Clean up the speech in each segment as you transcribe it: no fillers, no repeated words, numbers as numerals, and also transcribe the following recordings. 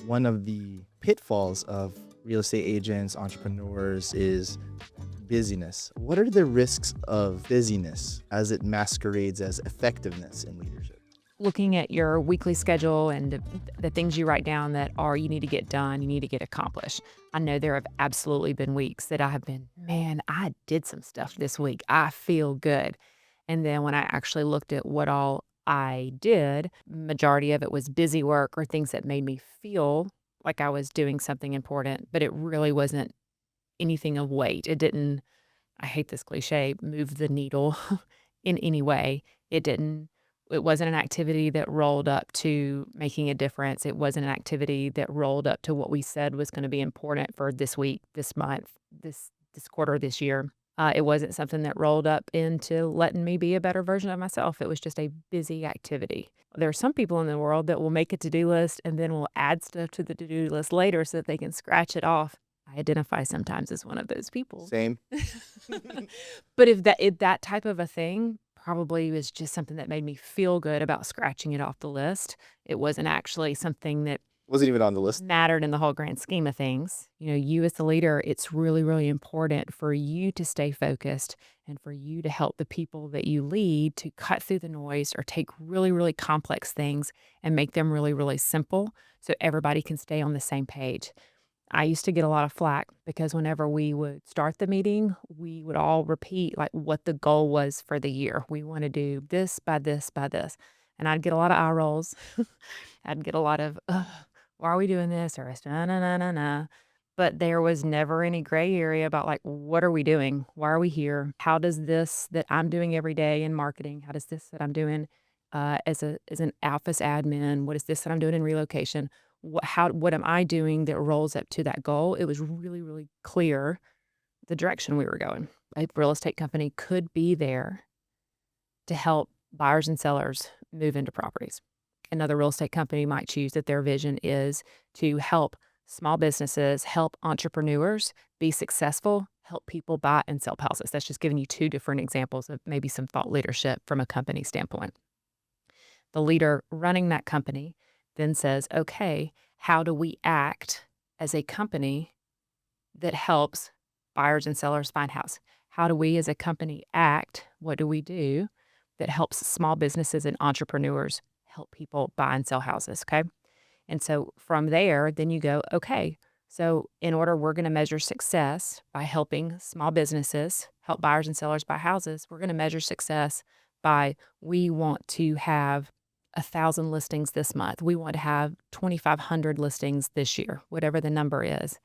one of the pitfalls of real estate agents, entrepreneurs is busyness. What are the risks of busyness as it masquerades as effectiveness in leadership? Looking at your weekly schedule and the things you write down that are you need to get done, you need to get accomplished. I know there have absolutely been weeks that I have been, man, I did some stuff this week. I feel good. And then when I actually looked at what all I did, majority of it was busy work or things that made me feel like I was doing something important, but it really wasn't anything of weight. It didn't, I hate this cliche, move the needle in any way. It wasn't an activity that rolled up to making a difference. It wasn't an activity that rolled up to what we said was gonna be important for this week, this month, this quarter, this year. It wasn't something that rolled up into letting me be a better version of myself. It was just a busy activity. There are some people in the world that will make a to-do list and then will add stuff to the to-do list later so that they can scratch it off. I identify sometimes as one of those people. Same. But if that type of a thing probably was just something that made me feel good about scratching it off the list. It wasn't actually something that Wasn't even on the list. mattered in the whole grand scheme of things. You know, you as the leader, it's really, really important for you to stay focused and for you to help the people that you lead to cut through the noise or take really, really complex things and make them really, really simple so everybody can stay on the same page. I used to get a lot of flack because whenever we would start the meeting, we would all repeat like what the goal was for the year. We want to do this by this by this. And I'd get a lot of eye rolls. I'd get a lot of, "Ugh, why are we doing this?" Or na na na na na. But there was never any gray area about like, what are we doing? Why are we here? How does this that I'm doing every day in marketing? How does this that I'm doing as an office admin? What is this that I'm doing in relocation? What am I doing that rolls up to that goal? It was really, really clear the direction we were going. A real estate company could be there to help buyers and sellers move into properties. Another real estate company might choose that their vision is to help small businesses, help entrepreneurs be successful, help people buy and sell houses. That's just giving you two different examples of maybe some thought leadership from a company standpoint. The leader running that company then says, okay, how do we act as a company that helps buyers and sellers find house? How do we as a company act? What do we do that helps small businesses and entrepreneurs help people buy and sell houses? Okay. And so from there, then you go, okay, so in order, we're going to measure success by helping small businesses help buyers and sellers buy houses. We're going to measure success by we want to have 1,000 listings this month. We want to have 2,500 listings this year, whatever the number is.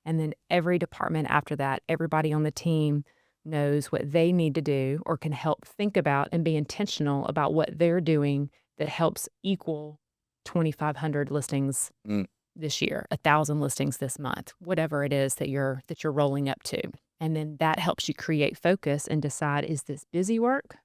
And then every department after that, everybody on the team knows what they need to do or can help think about and be intentional about what they're doing that helps equal 2,500 listings Mm. this year, 1,000 listings this month, whatever it is that you're rolling up to. And then that helps you create focus and decide, is this busy work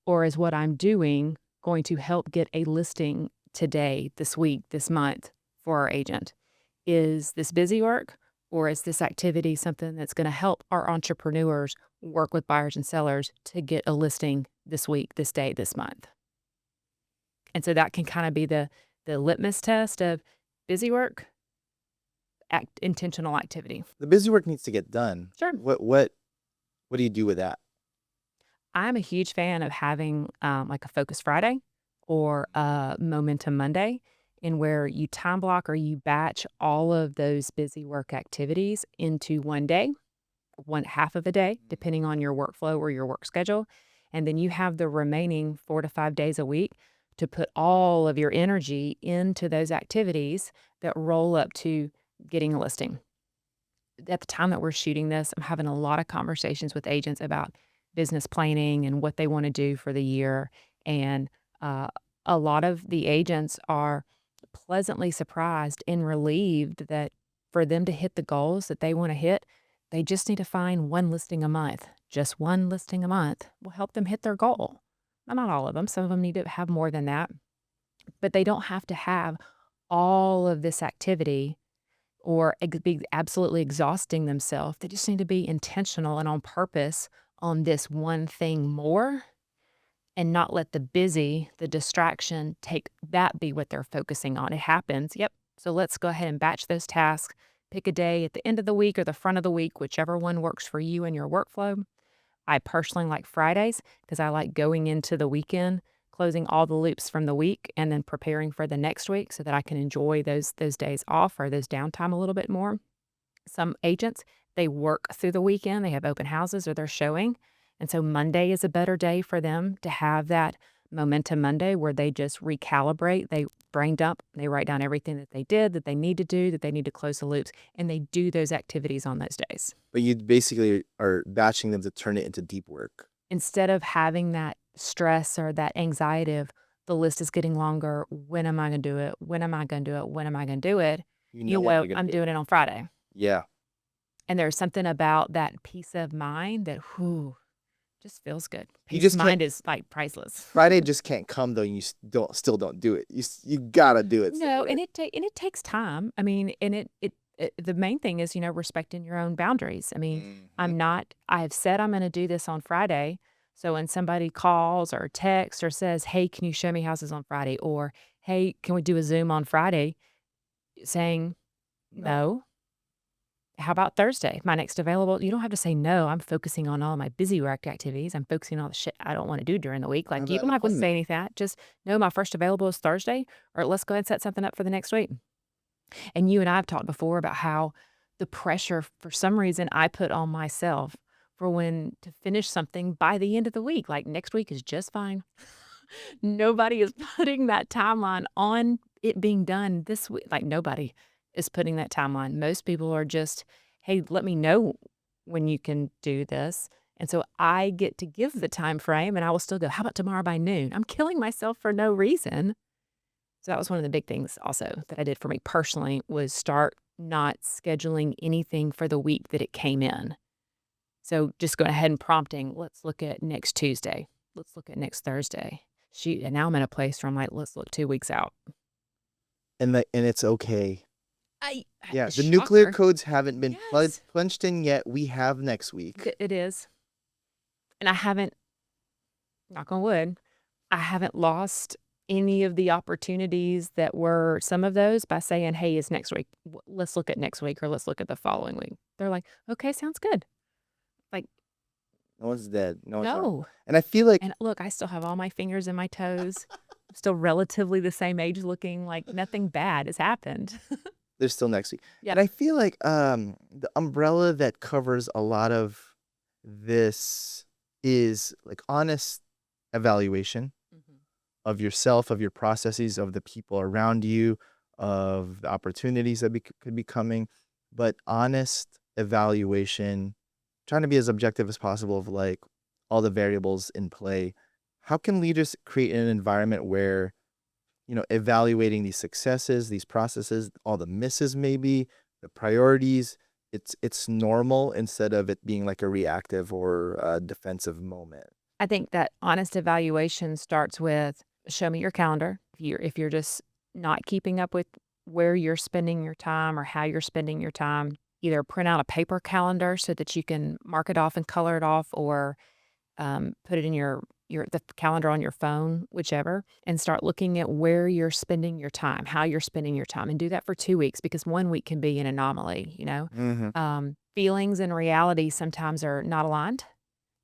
or is what I'm doing going to help get a listing today, this week, this month for our agent? Is this busy work or is this activity something that's going to help our entrepreneurs work with buyers and sellers to get a listing this week, this day, this month? And so that can kind of be the litmus test of busy work, intentional activity. The busy work needs to get done. Sure. What do you do with that? I'm a huge fan of having like a Focus Friday or a Momentum Monday, in where you time block or you batch all of those busy work activities into one day, one half of a day, depending on your workflow or your work schedule. And then you have the remaining 4 to 5 days a week to put all of your energy into those activities that roll up to getting a listing. At the time that we're shooting this, I'm having a lot of conversations with agents about business planning and what they want to do for the year. And uh, a lot of the agents are pleasantly surprised and relieved that for them to hit the goals that they want to hit, they just need to find one listing a month. Just one listing a month will help them hit their goal. Now, not all of them. Some of them need to have more than that, but they don't have to have all of this activity or be absolutely exhausting themselves. They just need to be intentional and on purpose on this one thing more and not let the distraction take that be what they're focusing on. It happens. Yep. So let's go ahead and batch those tasks. Pick a day at the end of the week or the front of the week, whichever one works for you and your workflow. I personally like Fridays because I like going into the weekend, closing all the loops from the week and then preparing for the next week so that I can enjoy those days off or those downtime a little bit more. Some agents, they work through the weekend, they have open houses or they're showing. And so Monday is a better day for them to have that momentum Monday where they just recalibrate, they brain dump, they write down everything that they did, that they need to do, that they need to close the loops, and they do those activities on those days. But you basically are batching them to turn it into deep work. Instead of having that stress or that anxiety of the list is getting longer, when am I going to do it? When am I going to do it? When am I going to do it? You You know know, when well, you're gonna I'm do it. doing it on Friday. Yeah. And there's something about that peace of mind that, whew, just feels good. You Peace of just can't. mind is like priceless. Friday just can't come though. And you still don't do it. You gotta do it No, somewhere. and it takes time. I mean, and it the main thing is, respecting your own boundaries. I mean, Hmm. I have said I'm gonna do this on Friday. So when somebody calls or texts or says, "Hey, can you show me houses on Friday?" Or, "Hey, can we do a Zoom on Friday?" Saying, No, "No. How about Thursday? My next available." You don't have to say no. I'm focusing on all my busy work activities. I'm focusing on all the shit I don't want to do during the week. I Like, have you an don't have to appointment. say anything. Just no, my first available is Thursday, or let's go ahead and set something up for the next week. And you and I have talked before about how the pressure, for some reason, I put on myself for when to finish something by the end of the week. Like, next week is just fine. Nobody is putting that timeline on it being done this week. Like, nobody is putting that timeline. Most people are just, "Hey, let me know when you can do this." And so I get to give the time frame and I will still go, "How about tomorrow by noon?" I'm killing myself for no reason. So that was one of the big things also that I did for me personally was start not scheduling anything for the week that it came in. So just going ahead and prompting, let's look at next Tuesday. Let's look at next Thursday. Shoot, and now I'm in a place where I'm like, let's look 2 weeks out. And it's okay. I Yeah, the nuclear shocker. codes haven't been Yes, punched in yet. We have next week. it is. And I haven't, knock on wood, I haven't lost any of the opportunities that were some of those by saying, "Hey, it's next week. Let's look at next week or let's look at the following week." They're like, "Okay, sounds good." Like, No one's dead. No one's wrong. no. And I feel like And look, I still have all my fingers and my toes. I'm still relatively the same age looking like nothing bad has happened. there's still next week. Yeah. And I feel like the umbrella that covers a lot of this is like honest evaluation Mhm. of yourself, of your processes, of the people around you, of the opportunities that could be coming, but honest evaluation, trying to be as objective as possible of like all the variables in play. How can leaders create an environment where, evaluating these successes, these processes, all the misses maybe, the priorities, it's normal instead of it being like a reactive or a defensive moment. I think that honest evaluation starts with show me your calendar. If you're just not keeping up with where you're spending your time or how you're spending your time, either print out a paper calendar so that you can mark it off and color it off, or put it in the calendar on your phone, whichever, and start looking at where you're spending your time, how you're spending your time, and do that for 2 weeks because one week can be an anomaly. Hmm. Feelings and reality sometimes are not aligned.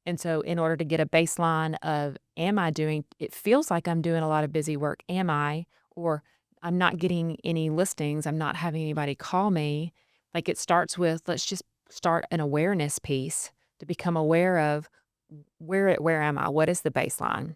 And so, in order to get a baseline of, am I doing, it feels like I'm doing a lot of busy work. Am I? Or I'm not getting any listings. I'm not having anybody call me. Like it starts with, let's just start an awareness piece to become aware of where am I? What is the baseline?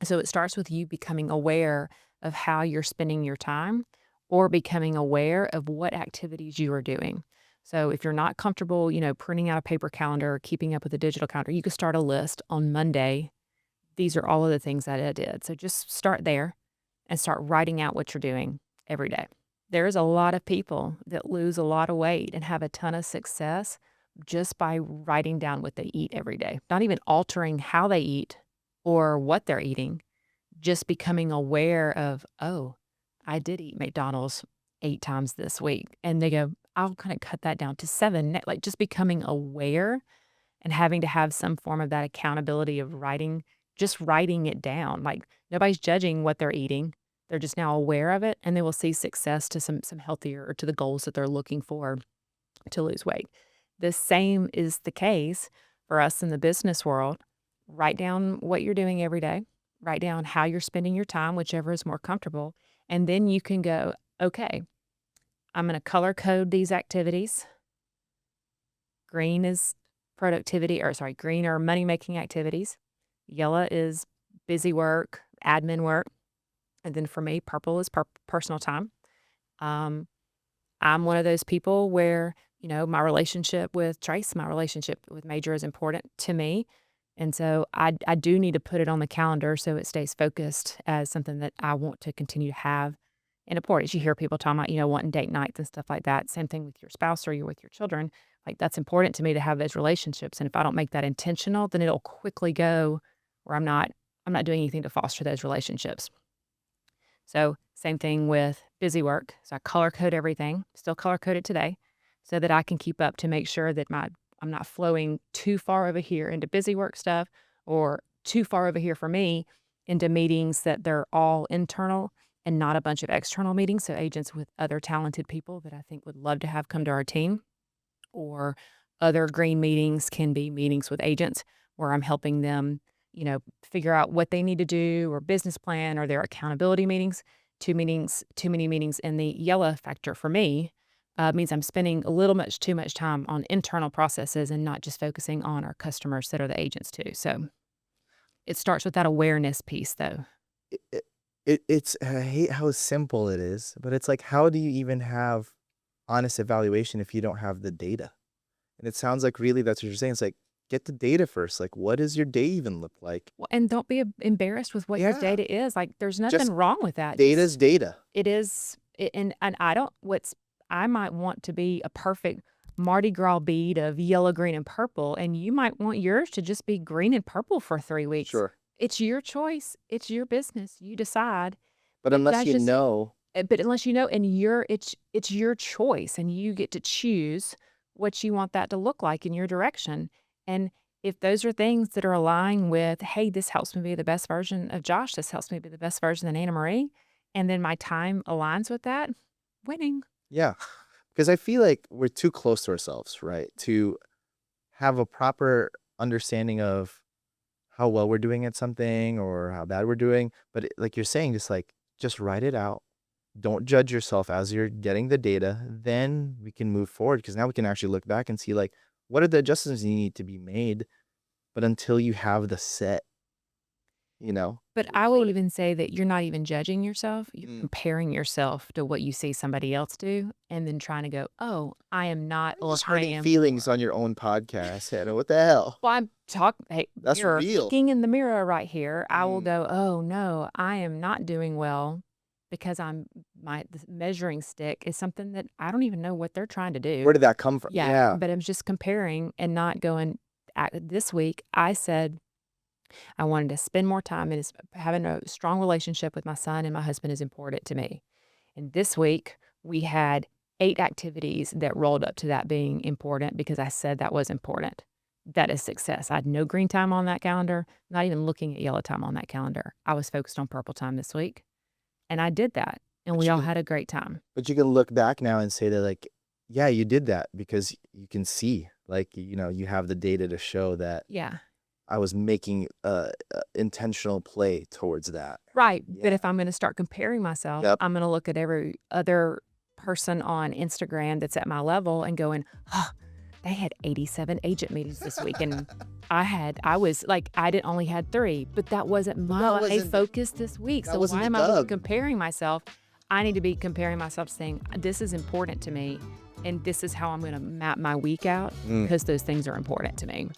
So it starts with you becoming aware of how you're spending your time or becoming aware of what activities you are doing. So if you're not comfortable, printing out a paper calendar or keeping up with a digital calendar, you could start a list on Monday. These are all of the things that I did. So just start there and start writing out what you're doing every day. There's a lot of people that lose a lot of weight and have a ton of success just by writing down what they eat every day, not even altering how they eat or what they're eating, just becoming aware of, "Oh, I did eat McDonald's 8 times this week." And they go, "I'll kinda cut that down to 7." Like, just becoming aware and having to have some form of that accountability of writing just writing it down. Like, nobody's judging what they're eating. They're just now aware of it, and they will see success to some healthier or to the goals that they're looking for to lose weight. The same is the case for us in the business world. Write down what you're doing every day. Write down how you're spending your time, whichever is more comfortable. And then you can go, okay, I'm going to color code these activities. Green is green are money making activities. Yellow is busy work, admin work. And then for me, purple is personal time. I'm one of those people where, my relationship with Trace, my relationship with Major is important to me. And so I do need to put it on the calendar so it stays focused as something that I want to continue to have in importance. You hear people talking about, wanting date nights and stuff like that. Same thing with your spouse or you're with your children. Like that's important to me to have those relationships. And if I don't make that intentional, then it'll quickly go where I'm not doing anything to foster those relationships. So same thing with busy work. So I color code everything, still color code it today so that I can keep up to make sure that I'm not flowing too far over here into busy work stuff or too far over here for me into meetings that they're all internal and not a bunch of external meetings. So agents with other talented people that I think would love to have come to our team, or other green meetings can be meetings with agents where I'm helping them, figure out what they need to do or business plan or their accountability meetings. Too many meetings. And the yellow factor for me means I'm spending too much time on internal processes and not just focusing on our customers that are the agents too. So it starts with that awareness piece though. It's I hate how simple it is, but it's like, how do you even have honest evaluation if you don't have the data? And it sounds like really that's what you're saying. It's like, get the data first. Like, what does your day even look like? Well, and don't be embarrassed with what your Yeah, data is. Like, there's just nothing wrong with that. data's data. It is, and I might want to be a perfect Mardi Gras bead of yellow, green, and purple, and you might want yours to just be green and purple for 3 weeks. Sure. It's your choice. It's your business. You decide. But But unless that's you just, know, but unless you know, and it's your choice, and you get to choose what you want that to look like in your direction. And if those are things that are aligning with, hey, this helps me be the best version of Josh, this helps me be the best version of Anna Marie, and then my time aligns with that, winning. yeah. Because I feel like we're too close to ourselves, right? To have a proper understanding of how well we're doing at something or how bad we're doing. But like you're saying, just write it out. Don't judge yourself as you're getting the data. Then we can move forward, because now we can actually look back and see like, what are the adjustments that need to be made. But until you have the set, But I will even say that you're not even judging yourself. You're Mm. comparing yourself to what you see somebody else do, and then trying to go, oh, I am not, You're or just I hurting am feelings more. on your own podcast, Hannah. What the hell? Well, I'm talking, hey, That's mirror, real. looking in the mirror right here. I will Mm. go, oh no, I am not doing well because the measuring stick is something that I don't even know what they're trying to do. Where did that come from? Yeah, Yeah. but I'm just comparing and not going. This week, I said I wanted to spend more time, and having a strong relationship with my son and my husband is important to me. And this week, we had 8 activities that rolled up to that being important because I said that was important. That is success. I had no green time on that calendar, not even looking at yellow time on that calendar. I was focused on purple time this week, and I did that, and But we you all can had a great time. but you can look back now and say that, like, yeah, you did that because you can see, like, you have the data to show that Yeah. I was making a intentional play towards that. Right. But Yeah. if I'm going to start comparing myself, Yep. I'm going to look at every other person on Instagram that's at my level and going, oh, they had 87 agent meetings this week. And I was like, I didn't only had 3, but that wasn't But my that wasn't focus this week. that So wasn't why the am I dub. comparing myself? I need to be comparing myself saying, this is important to me. And this is how I'm going to map my week out Mm. because those things are important to me.